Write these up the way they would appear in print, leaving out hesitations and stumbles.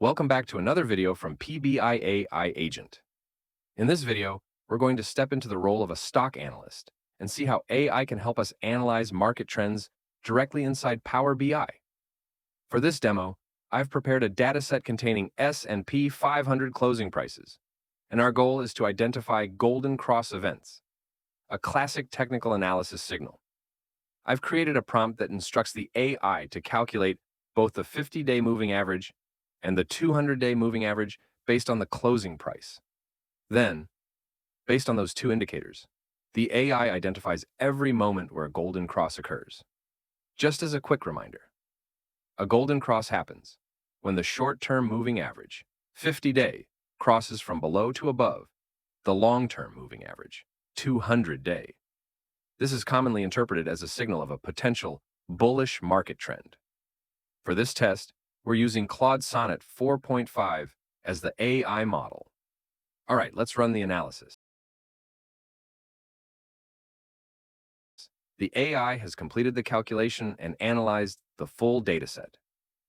Welcome back to another video from PBI AI Agent. In this video, we're going to step into the role of a stock analyst and see how AI can help us analyze market trends directly inside Power BI. For this demo, I've prepared a dataset containing S&P 500 closing prices, and our goal is to identify golden cross events, a classic technical analysis signal. I've created a prompt that instructs the AI to calculate both the 50-day moving average and the 200-day moving average based on the closing price. Then, based on those two indicators, the AI identifies every moment where a golden cross occurs. Just as a quick reminder, a golden cross happens when the short-term moving average, 50-day, crosses from below to above the long-term moving average, 200-day. This is commonly interpreted as a signal of a potential bullish market trend. For this test, we're using Claude Sonnet 4.5 as the AI model. All right, let's run the analysis. The AI has completed the calculation and analyzed the full dataset,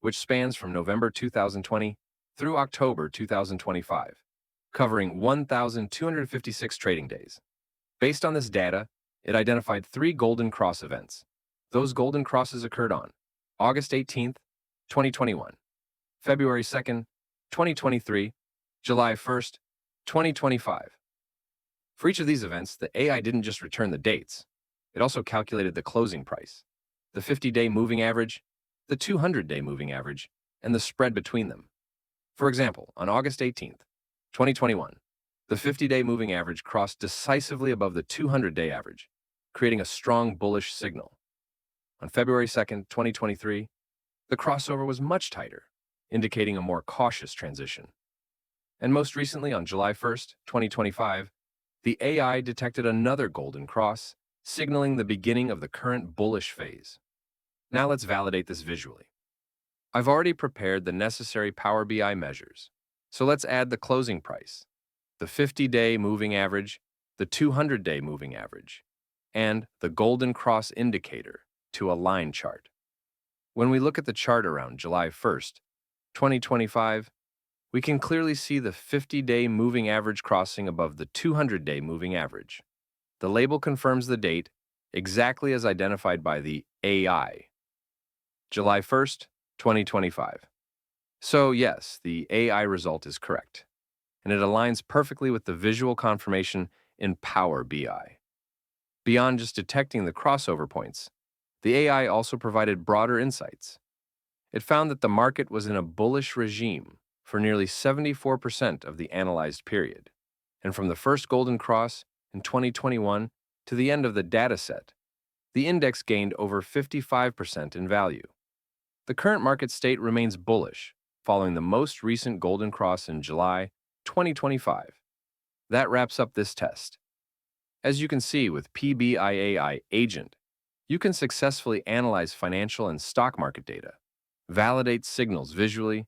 which spans from November 2020 through October 2025, covering 1,256 trading days. Based on this data, it identified 3 golden cross events. Those golden crosses occurred on August 18th, 2021, February 2nd, 2023, July 1st, 2025. For each of these events, the AI didn't just return the dates. It also calculated the closing price, the 50-day moving average, the 200-day moving average, and the spread between them. For example, on August 18th, 2021, the 50-day moving average crossed decisively above the 200-day average, creating a strong bullish signal. On February 2nd, 2023, the crossover was much tighter, indicating a more cautious transition. And most recently, on July 1st, 2025, the AI detected another golden cross, signaling the beginning of the current bullish phase. Now let's validate this visually. I've already prepared the necessary Power BI measures, so let's add the closing price, the 50-day moving average, the 200-day moving average, and the golden cross indicator to a line chart. When we look at the chart around July 1st, 2025, we can clearly see the 50-day moving average crossing above the 200-day moving average. The label confirms the date exactly as identified by the AI, July 1st, 2025. So yes, the AI result is correct, and it aligns perfectly with the visual confirmation in Power BI. Beyond just detecting the crossover points, the AI also provided broader insights. It found that the market was in a bullish regime for nearly 74% of the analyzed period, and from the first golden cross in 2021 to the end of the dataset, the index gained over 55% in value. The current market state remains bullish, following the most recent golden cross in July 2025. That wraps up this test. As you can see with PBI AI Agent, you can successfully analyze financial and stock market data, validate signals visually,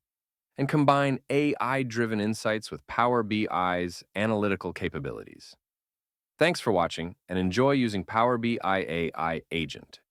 and combine AI-driven insights with Power BI's analytical capabilities. Thanks for watching, and enjoy using Power BI AI Agent.